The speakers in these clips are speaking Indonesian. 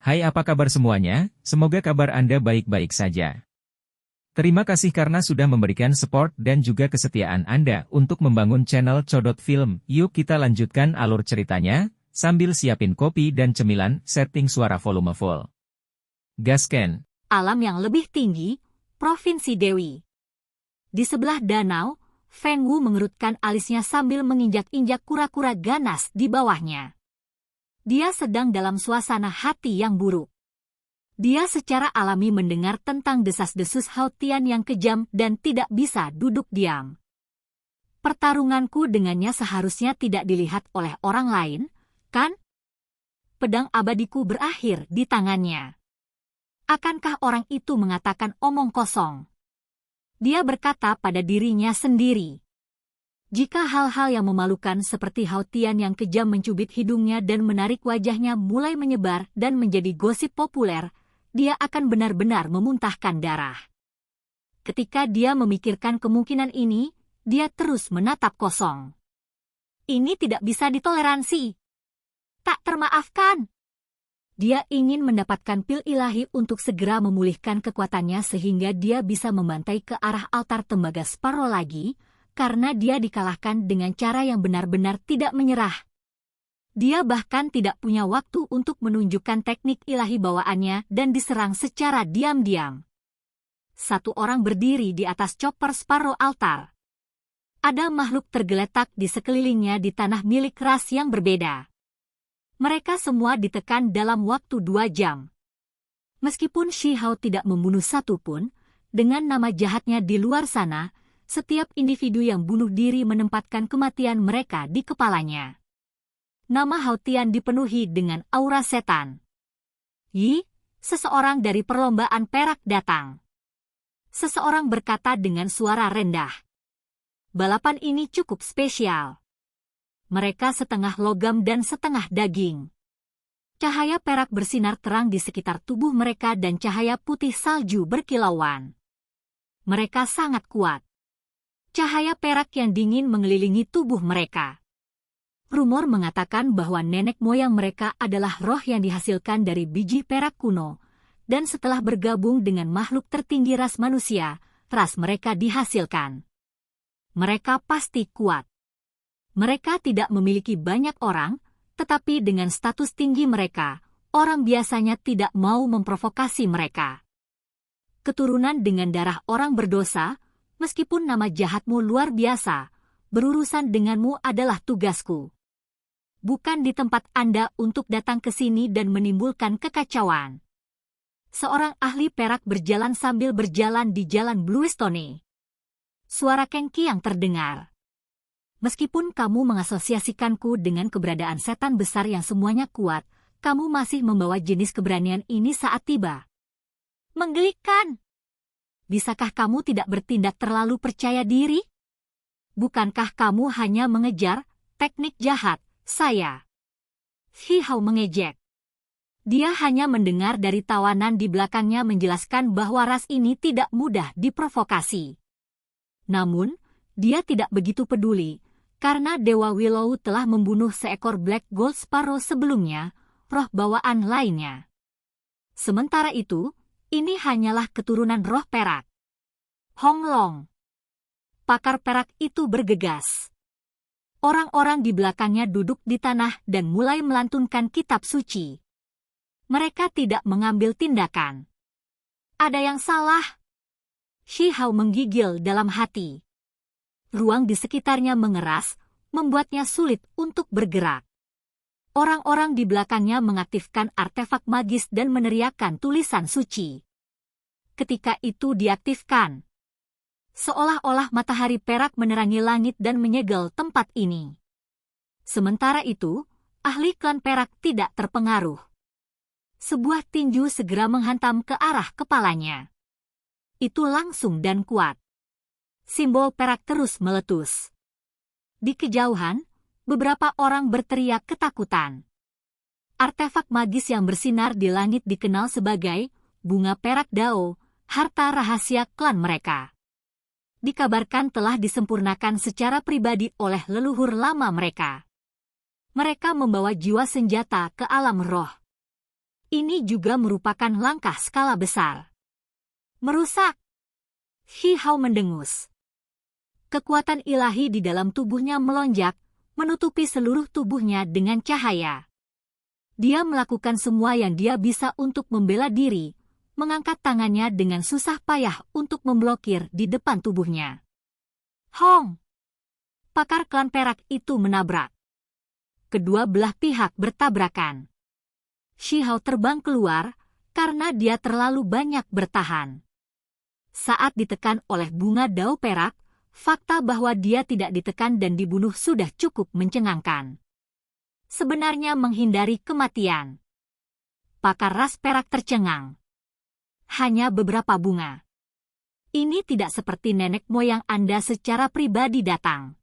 Hai, apa kabar semuanya? Semoga kabar Anda baik-baik saja. Terima kasih karena sudah memberikan support dan juga kesetiaan Anda untuk membangun channel Codot Film. Yuk kita lanjutkan alur ceritanya, sambil siapin kopi dan cemilan, setting suara volume full. Gasken. Alam yang lebih tinggi, Provinsi Dewi. Di sebelah danau, Feng Wu mengerutkan alisnya sambil menginjak-injak kura-kura ganas di bawahnya. Dia sedang dalam suasana hati yang buruk. Dia secara alami mendengar tentang desas-desus Hao Tian yang kejam dan tidak bisa duduk diam. Pertarunganku dengannya seharusnya tidak dilihat oleh orang lain, kan? Pedang abadiku berakhir di tangannya. Akankah orang itu mengatakan omong kosong? Dia berkata pada dirinya sendiri. Jika hal-hal yang memalukan seperti Hao Tian yang kejam mencubit hidungnya dan menarik wajahnya mulai menyebar dan menjadi gosip populer, dia akan benar-benar memuntahkan darah. Ketika dia memikirkan kemungkinan ini, dia terus menatap kosong. Ini tidak bisa ditoleransi. Tak termaafkan. Dia ingin mendapatkan pil ilahi untuk segera memulihkan kekuatannya sehingga dia bisa membantai ke arah altar tembaga Sparrow lagi, karena dia dikalahkan dengan cara yang benar-benar tidak menyerah. Dia bahkan tidak punya waktu untuk menunjukkan teknik ilahi bawaannya dan diserang secara diam-diam. Satu orang berdiri di atas chopper Sparrow altar. Ada makhluk tergeletak di sekelilingnya di tanah milik ras yang berbeda. Mereka semua ditekan dalam waktu 2 jam. Meskipun Shi Hao tidak membunuh satu pun, dengan nama jahatnya di luar sana, setiap individu yang bunuh diri menempatkan kematian mereka di kepalanya. Nama Hao Tian dipenuhi dengan aura setan. Yi, seseorang dari perlombaan perak datang. Seseorang berkata dengan suara rendah. Balapan ini cukup spesial. Mereka setengah logam dan setengah daging. Cahaya perak bersinar terang di sekitar tubuh mereka dan cahaya putih salju berkilauan. Mereka sangat kuat. Cahaya perak yang dingin mengelilingi tubuh mereka. Rumor mengatakan bahwa nenek moyang mereka adalah roh yang dihasilkan dari biji perak kuno, dan setelah bergabung dengan makhluk tertinggi ras manusia, ras mereka dihasilkan. Mereka pasti kuat. Mereka tidak memiliki banyak orang, tetapi dengan status tinggi mereka, orang biasanya tidak mau memprovokasi mereka. Keturunan dengan darah orang berdosa, meskipun nama jahatmu luar biasa, berurusan denganmu adalah tugasku. Bukan di tempat Anda untuk datang ke sini dan menimbulkan kekacauan. Seorang ahli perak berjalan sambil berjalan di jalan Bluestone. Suara Kengki yang terdengar. Meskipun kamu mengasosiasikanku dengan keberadaan setan besar yang semuanya kuat, kamu masih membawa jenis keberanian ini saat tiba. Menggelikan. Bisakah kamu tidak bertindak terlalu percaya diri? Bukankah kamu hanya mengejar teknik jahat saya? Shi Hao mengejek. Dia hanya mendengar dari tawanan di belakangnya menjelaskan bahwa ras ini tidak mudah diprovokasi. Namun, dia tidak begitu peduli, karena Dewa Willow telah membunuh seekor Black Gold Sparrow sebelumnya, roh bawaan lainnya. Sementara itu, ini hanyalah keturunan roh perak. Hong Long. Pakar perak itu bergegas. Orang-orang di belakangnya duduk di tanah dan mulai melantunkan kitab suci. Mereka tidak mengambil tindakan. Ada yang salah. Shi Hao menggigil dalam hati. Ruang di sekitarnya mengeras, membuatnya sulit untuk bergerak. Orang-orang di belakangnya mengaktifkan artefak magis dan meneriakkan tulisan suci. Ketika itu diaktifkan, seolah-olah matahari perak menerangi langit dan menyegel tempat ini. Sementara itu, ahli klan perak tidak terpengaruh. Sebuah tinju segera menghantam ke arah kepalanya. Itu langsung dan kuat. Simbol perak terus meletus. Di kejauhan, beberapa orang berteriak ketakutan. Artefak magis yang bersinar di langit dikenal sebagai bunga perak Dao, harta rahasia klan mereka. Dikabarkan telah disempurnakan secara pribadi oleh leluhur lama mereka. Mereka membawa jiwa senjata ke alam roh. ini juga merupakan langkah skala besar. Merusak. Shi Hao mendengus. Kekuatan ilahi di dalam tubuhnya melonjak, menutupi seluruh tubuhnya dengan cahaya. Dia melakukan semua yang dia bisa untuk membela diri, mengangkat tangannya dengan susah payah untuk memblokir di depan tubuhnya. Hong! Pakar klan perak itu menabrak. Kedua belah pihak bertabrakan. Shi Hao terbang keluar karena dia terlalu banyak bertahan. Saat ditekan oleh bunga dao perak, fakta bahwa dia tidak ditekan dan dibunuh sudah cukup mencengangkan. Sebenarnya menghindari kematian. Pakar ras perak tercengang. Hanya beberapa bunga. Ini tidak seperti nenek moyang Anda secara pribadi datang.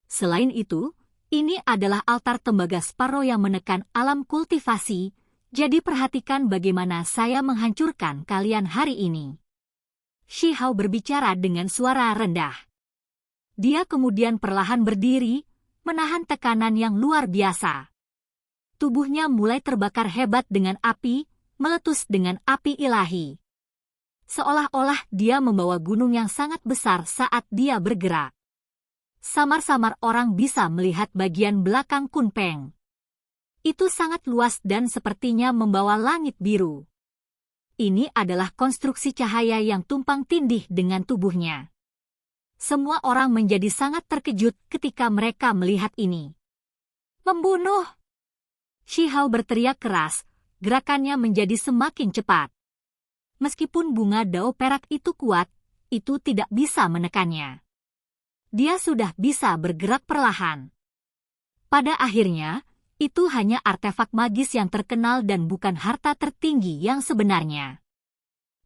Selain itu, ini adalah altar tembaga Sparrow yang menekan alam kultivasi, jadi perhatikan bagaimana saya menghancurkan kalian hari ini. Shi Hao berbicara dengan suara rendah. Dia kemudian perlahan berdiri, menahan tekanan yang luar biasa. Tubuhnya mulai terbakar hebat dengan api, meletus dengan api ilahi. Seolah-olah dia membawa gunung yang sangat besar saat dia bergerak. Samar-samar orang bisa melihat bagian belakang Kunpeng. Itu sangat luas dan sepertinya membawa langit biru. Ini adalah konstruksi cahaya yang tumpang tindih dengan tubuhnya. Semua orang menjadi sangat terkejut ketika mereka melihat ini. Membunuh! Shi Hao berteriak keras, gerakannya menjadi semakin cepat. Meskipun bunga dao perak itu kuat, itu tidak bisa menekannya. Dia sudah bisa bergerak perlahan. Pada akhirnya, itu hanya artefak magis yang terkenal dan bukan harta tertinggi yang sebenarnya.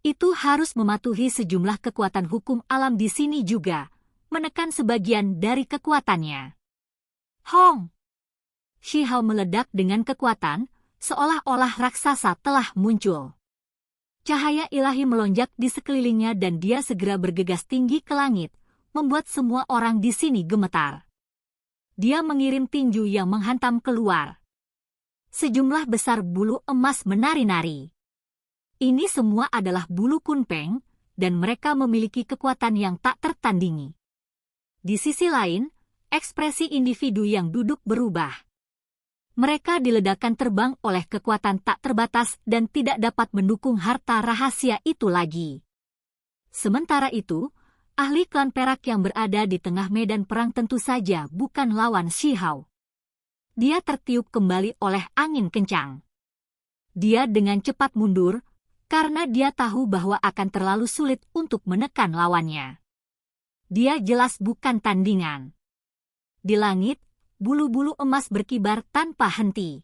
Itu harus mematuhi sejumlah kekuatan hukum alam di sini juga, menekan sebagian dari kekuatannya. Hong! Shi Hao meledak dengan kekuatan, seolah-olah raksasa telah muncul. Cahaya ilahi melonjak di sekelilingnya dan dia segera bergegas tinggi ke langit, membuat semua orang di sini gemetar. Dia mengirim tinju yang menghantam keluar. Sejumlah besar bulu emas menari-nari. Ini semua adalah bulu Kunpeng, dan mereka memiliki kekuatan yang tak tertandingi. Di sisi lain, ekspresi individu yang duduk berubah. Mereka diledakkan terbang oleh kekuatan tak terbatas dan tidak dapat mendukung harta rahasia itu lagi. Sementara itu, ahli klan perak yang berada di tengah medan perang tentu saja bukan lawan Shi Hao. Dia tertiup kembali oleh angin kencang. Dia dengan cepat mundur, karena dia tahu bahwa akan terlalu sulit untuk menekan lawannya. Dia jelas bukan tandingan. Di langit, bulu-bulu emas berkibar tanpa henti.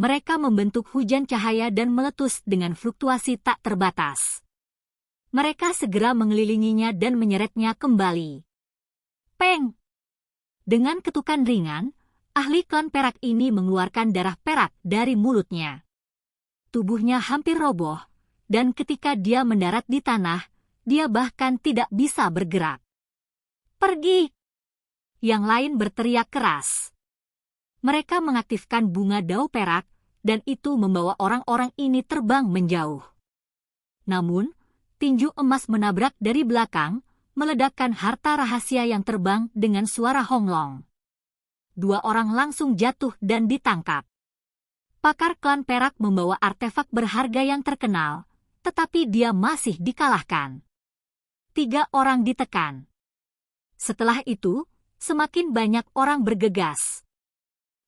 Mereka membentuk hujan cahaya dan meletus dengan fluktuasi tak terbatas. Mereka segera mengelilinginya dan menyeretnya kembali. Peng! Dengan ketukan ringan, ahli klan perak ini mengeluarkan darah perak dari mulutnya. Tubuhnya hampir roboh, dan ketika dia mendarat di tanah, dia bahkan tidak bisa bergerak. Pergi! Yang lain berteriak keras. Mereka mengaktifkan bunga dao perak, dan itu membawa orang-orang ini terbang menjauh. Namun, tinju emas menabrak dari belakang, meledakkan harta rahasia yang terbang dengan suara honglong. Dua orang langsung jatuh dan ditangkap. Pakar klan perak membawa artefak berharga yang terkenal, tetapi dia masih dikalahkan. 3 orang ditekan. Setelah itu, semakin banyak orang bergegas.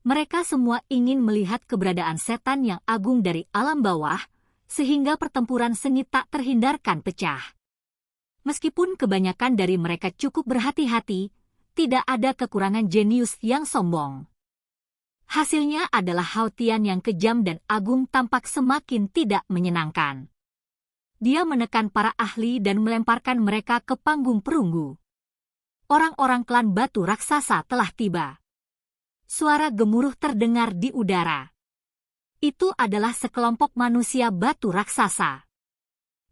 Mereka semua ingin melihat keberadaan setan yang agung dari alam bawah, sehingga pertempuran sengit tak terhindarkan pecah. Meskipun kebanyakan dari mereka cukup berhati-hati, tidak ada kekurangan jenius yang sombong. Hasilnya adalah Hao Tian yang kejam dan agung tampak semakin tidak menyenangkan. Dia menekan para ahli dan melemparkan mereka ke panggung perunggu. Orang-orang klan batu raksasa telah tiba. Suara gemuruh terdengar di udara. Itu adalah sekelompok manusia batu raksasa.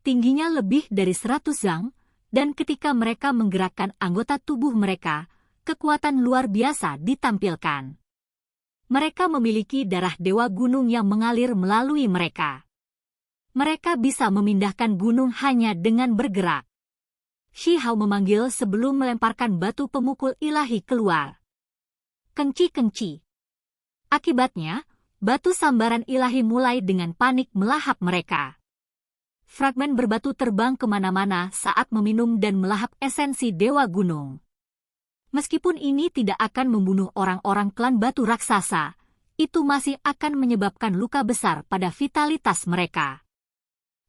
Tingginya lebih dari 100 zang, dan ketika mereka menggerakkan anggota tubuh mereka, kekuatan luar biasa ditampilkan. Mereka memiliki darah dewa gunung yang mengalir melalui mereka. Mereka bisa memindahkan gunung hanya dengan bergerak. Shi Hao memanggil sebelum melemparkan batu pemukul ilahi keluar. Kenci-kenci. Akibatnya, batu sambaran ilahi mulai dengan panik melahap mereka. Fragmen berbatu terbang kemana-mana saat meminum dan melahap esensi dewa gunung. Meskipun ini tidak akan membunuh orang-orang klan batu raksasa, itu masih akan menyebabkan luka besar pada vitalitas mereka.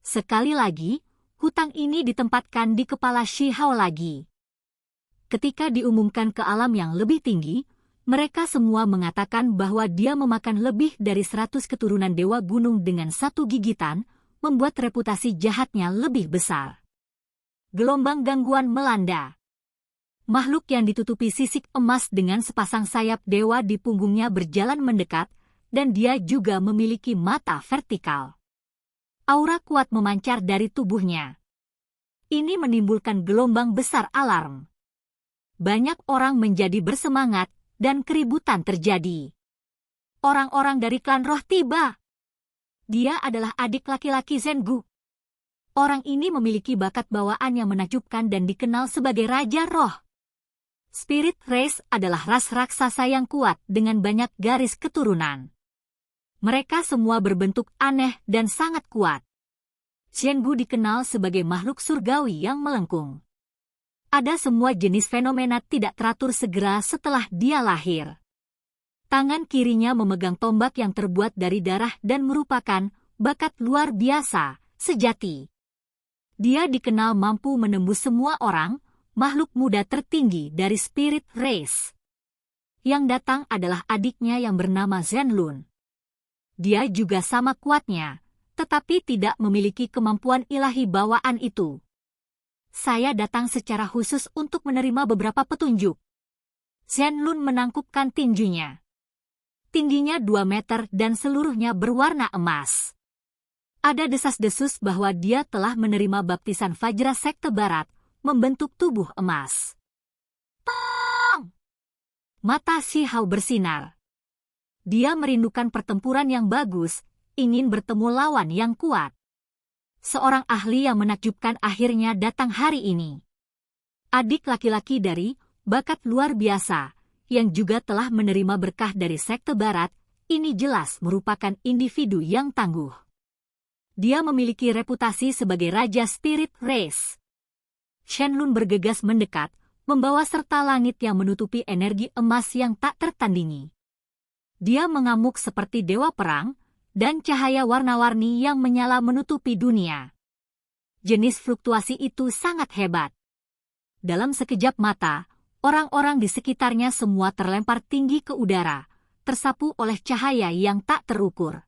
Sekali lagi, hutang ini ditempatkan di kepala Shi Hao lagi. Ketika diumumkan ke alam yang lebih tinggi, mereka semua mengatakan bahwa dia memakan lebih dari 100 keturunan dewa gunung dengan satu gigitan, membuat reputasi jahatnya lebih besar. Gelombang gangguan melanda. Makhluk yang ditutupi sisik emas dengan sepasang sayap dewa di punggungnya berjalan mendekat, dan dia juga memiliki mata vertikal. Aura kuat memancar dari tubuhnya. Ini menimbulkan gelombang besar alarm. Banyak orang menjadi bersemangat, dan keributan terjadi. Orang-orang dari klan roh tiba. Dia adalah adik laki-laki Zhengu. Orang ini memiliki bakat bawaan yang menakjubkan dan dikenal sebagai Raja Roh. Spirit Race adalah ras raksasa yang kuat dengan banyak garis keturunan. Mereka semua berbentuk aneh dan sangat kuat. Zhengu dikenal sebagai makhluk surgawi yang melengkung. Ada semua jenis fenomena tidak teratur segera setelah dia lahir. Tangan kirinya memegang tombak yang terbuat dari darah dan merupakan bakat luar biasa, sejati. Dia dikenal mampu menembus semua orang, makhluk muda tertinggi dari Spirit Race. Yang datang adalah adiknya yang bernama Zhenlun. Dia juga sama kuatnya, tetapi tidak memiliki kemampuan ilahi bawaan itu. Saya datang secara khusus untuk menerima beberapa petunjuk. Zhenlun menangkupkan tinjunya. Tingginya 2 meter dan seluruhnya berwarna emas. Ada desas-desus bahwa dia telah menerima baptisan Fajra Sekte Barat, membentuk tubuh emas. Tong! Mata Shi Hao bersinar. Dia merindukan pertempuran yang bagus, ingin bertemu lawan yang kuat. Seorang ahli yang menakjubkan akhirnya datang hari ini. Adik laki-laki dari bakat luar biasa, yang juga telah menerima berkah dari Sekte Barat, ini jelas merupakan individu yang tangguh. Dia memiliki reputasi sebagai Raja Spirit Race. Zhenlun bergegas mendekat, membawa serta langit yang menutupi energi emas yang tak tertandingi. Dia mengamuk seperti dewa perang, dan cahaya warna-warni yang menyala menutupi dunia. Jenis fluktuasi itu sangat hebat. Dalam sekejap mata, orang-orang di sekitarnya semua terlempar tinggi ke udara, tersapu oleh cahaya yang tak terukur.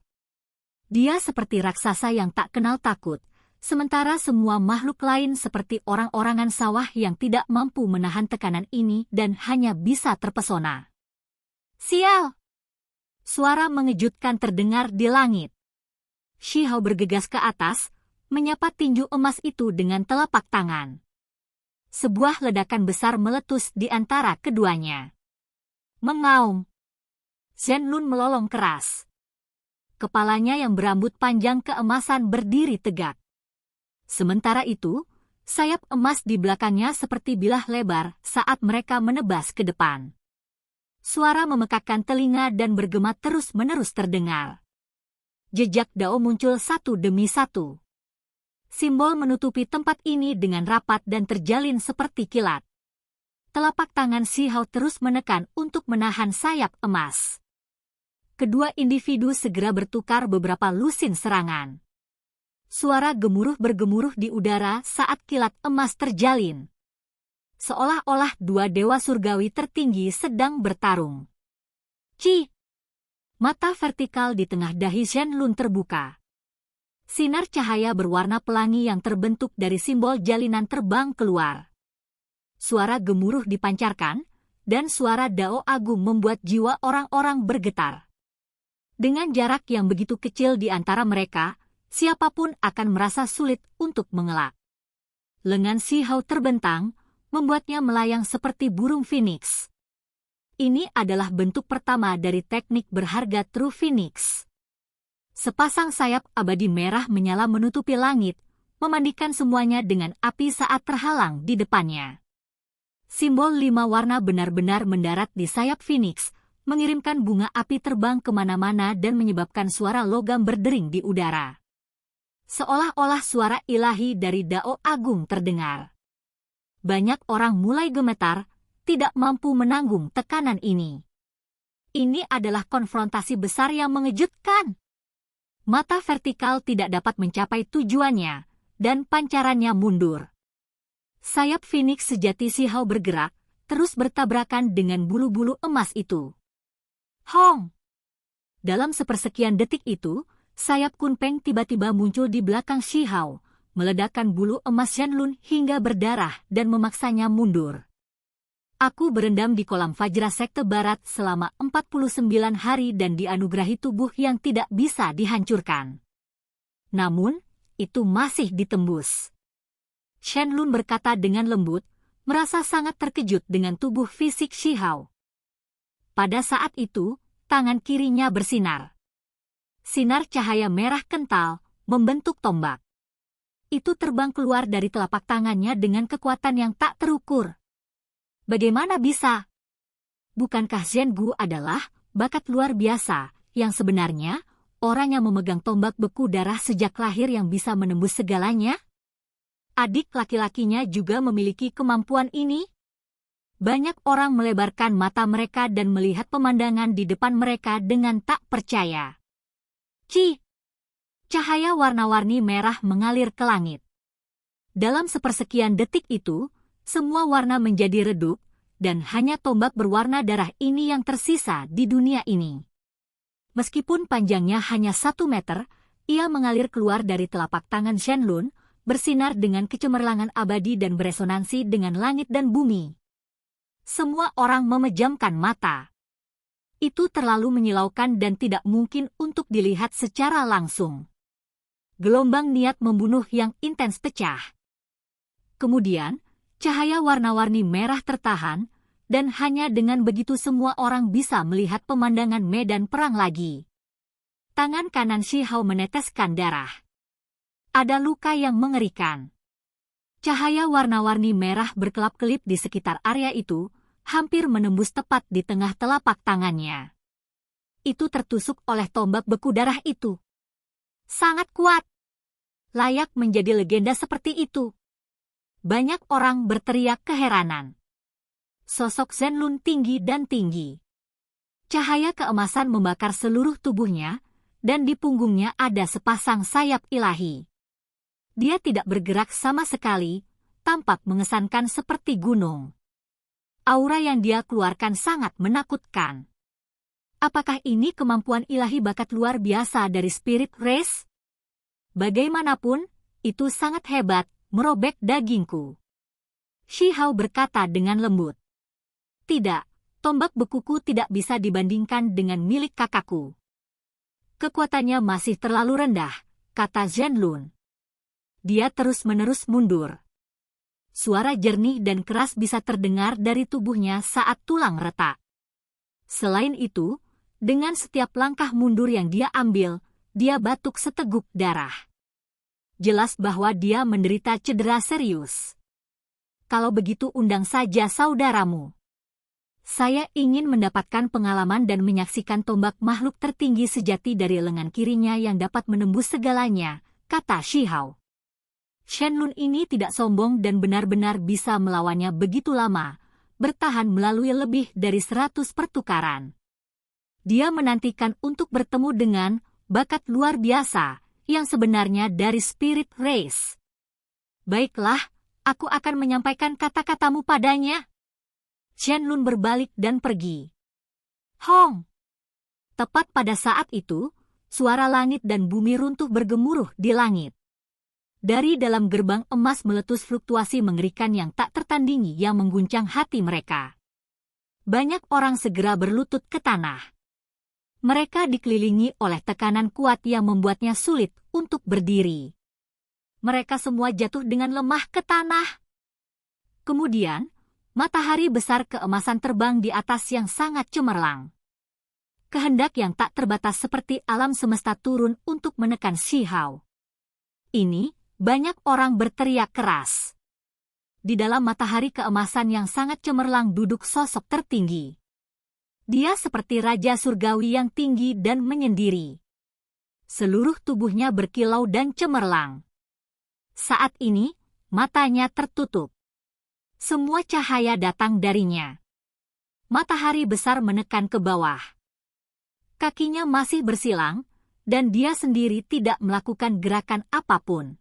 Dia seperti raksasa yang tak kenal takut, sementara semua makhluk lain seperti orang-orangan sawah yang tidak mampu menahan tekanan ini dan hanya bisa terpesona. Sial! Suara mengejutkan terdengar di langit. Shi Hao bergegas ke atas, menyapa tinju emas itu dengan telapak tangan. Sebuah ledakan besar meletus di antara keduanya. Mengaum. Zhenlun melolong keras. Kepalanya yang berambut panjang keemasan berdiri tegak. Sementara itu, sayap emas di belakangnya seperti bilah lebar saat mereka menebas ke depan. Suara memekakkan telinga dan bergema terus-menerus terdengar. Jejak Dao muncul satu demi satu. Simbol menutupi tempat ini dengan rapat dan terjalin seperti kilat. Telapak tangan Shi Hao terus menekan untuk menahan sayap emas. Kedua individu segera bertukar beberapa lusin serangan. Suara gemuruh bergemuruh di udara saat kilat emas terjalin. Seolah-olah dua dewa surgawi tertinggi sedang bertarung. Ci! Mata vertikal di tengah dahi Zhenlun terbuka. Sinar cahaya berwarna pelangi yang terbentuk dari simbol jalinan terbang keluar. Suara gemuruh dipancarkan, dan suara Dao Agung membuat jiwa orang-orang bergetar. Dengan jarak yang begitu kecil di antara mereka, siapapun akan merasa sulit untuk mengelak. Lengan Shi Hao terbentang, membuatnya melayang seperti burung phoenix. Ini adalah bentuk pertama dari teknik berharga True Phoenix. Sepasang sayap abadi merah menyala menutupi langit, memandikan semuanya dengan api saat terhalang di depannya. Simbol 5 warna benar-benar mendarat di sayap Phoenix, mengirimkan bunga api terbang kemana-mana dan menyebabkan suara logam berdering di udara. Seolah-olah suara ilahi dari Dao Agung terdengar. Banyak orang mulai gemetar, tidak mampu menanggung tekanan ini. Ini adalah konfrontasi besar yang mengejutkan. Mata vertikal tidak dapat mencapai tujuannya, dan pancarannya mundur. Sayap Phoenix sejati Shihao bergerak, terus bertabrakan dengan bulu-bulu emas itu. Hong! Dalam sepersekian detik itu, sayap Kunpeng tiba-tiba muncul di belakang Shihao, meledakkan bulu emas Shenlun hingga berdarah dan memaksanya mundur. Aku berendam di kolam Fajra Sekte Barat selama 49 hari dan dianugerahi tubuh yang tidak bisa dihancurkan. Namun, itu masih ditembus. Shenlun berkata dengan lembut, merasa sangat terkejut dengan tubuh fisik Shihao. Pada saat itu, tangan kirinya bersinar. Sinar cahaya merah kental membentuk tombak. Itu terbang keluar dari telapak tangannya dengan kekuatan yang tak terukur. Bagaimana bisa? Bukankah Zhengu adalah bakat luar biasa yang sebenarnya orang yang memegang tombak beku darah sejak lahir yang bisa menembus segalanya? Adik laki-lakinya juga memiliki kemampuan ini? Banyak orang melebarkan mata mereka dan melihat pemandangan di depan mereka dengan tak percaya. Cahaya warna-warni merah mengalir ke langit. Dalam sepersekian detik itu, semua warna menjadi redup, dan hanya tombak berwarna darah ini yang tersisa di dunia ini. Meskipun panjangnya hanya 1 meter, ia mengalir keluar dari telapak tangan Shenlun, bersinar dengan kecemerlangan abadi dan beresonansi dengan langit dan bumi. Semua orang memejamkan mata. Itu terlalu menyilaukan dan tidak mungkin untuk dilihat secara langsung. Gelombang niat membunuh yang intens pecah. Kemudian, cahaya warna-warni merah tertahan, dan hanya dengan begitu semua orang bisa melihat pemandangan medan perang lagi. Tangan kanan Shihao meneteskan darah. Ada luka yang mengerikan. Cahaya warna-warni merah berkelap-kelip di sekitar area itu, hampir menembus tepat di tengah telapak tangannya. Itu tertusuk oleh tombak beku darah itu. Sangat kuat. Layak menjadi legenda seperti itu. Banyak orang berteriak keheranan. Sosok Shenlun tinggi dan tinggi. Cahaya keemasan membakar seluruh tubuhnya, dan di punggungnya ada sepasang sayap ilahi. Dia tidak bergerak sama sekali, tampak mengesankan seperti gunung. Aura yang dia keluarkan sangat menakutkan. Apakah ini kemampuan ilahi bakat luar biasa dari Spirit Race? Bagaimanapun, itu sangat hebat, merobek dagingku. Shihao berkata dengan lembut. Tidak, tombak bekuku tidak bisa dibandingkan dengan milik kakakku. Kekuatannya masih terlalu rendah, kata Shenlun. Dia terus-menerus mundur. Suara jernih dan keras bisa terdengar dari tubuhnya saat tulang retak. Selain itu, dengan setiap langkah mundur yang dia ambil, dia batuk seteguk darah. Jelas bahwa dia menderita cedera serius. Kalau begitu undang saja saudaramu. Saya ingin mendapatkan pengalaman dan menyaksikan tombak makhluk tertinggi sejati dari lengan kirinya yang dapat menembus segalanya, kata Shihao. Shenlun ini tidak sombong dan benar-benar bisa melawannya begitu lama, bertahan melalui lebih dari 100 pertukaran. Dia menantikan untuk bertemu dengan bakat luar biasa yang sebenarnya dari Spirit Race. Baiklah, aku akan menyampaikan kata-katamu padanya. Shenlun berbalik dan pergi. Hong! Tepat pada saat itu, suara langit dan bumi runtuh bergemuruh di langit. Dari dalam gerbang emas meletus fluktuasi mengerikan yang tak tertandingi yang mengguncang hati mereka. Banyak orang segera berlutut ke tanah. Mereka dikelilingi oleh tekanan kuat yang membuatnya sulit untuk berdiri. Mereka semua jatuh dengan lemah ke tanah. Kemudian, Matahari besar keemasan terbang di atas yang sangat cemerlang. Kehendak yang tak terbatas seperti alam semesta turun untuk menekan Shi Hao. Ini, banyak orang berteriak keras. Di dalam matahari keemasan yang sangat cemerlang duduk sosok tertinggi. Dia seperti raja surgawi yang tinggi dan menyendiri. Seluruh tubuhnya berkilau dan cemerlang. Saat ini, matanya tertutup. Semua cahaya datang darinya. Matahari besar menekan ke bawah. Kakinya masih bersilang, dan dia sendiri tidak melakukan gerakan apapun.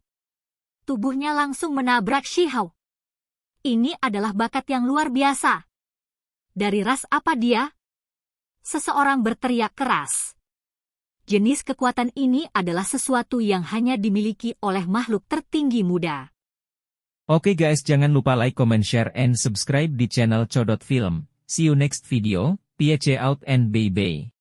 Tubuhnya langsung menabrak Shi Hao. Ini adalah bakat yang luar biasa. Dari ras apa dia? Seseorang berteriak keras. Jenis kekuatan ini adalah sesuatu yang hanya dimiliki oleh makhluk tertinggi muda. Oke guys, jangan lupa like, comment, share, and subscribe di channel Codot Film. See you next video, peace out and bye-bye.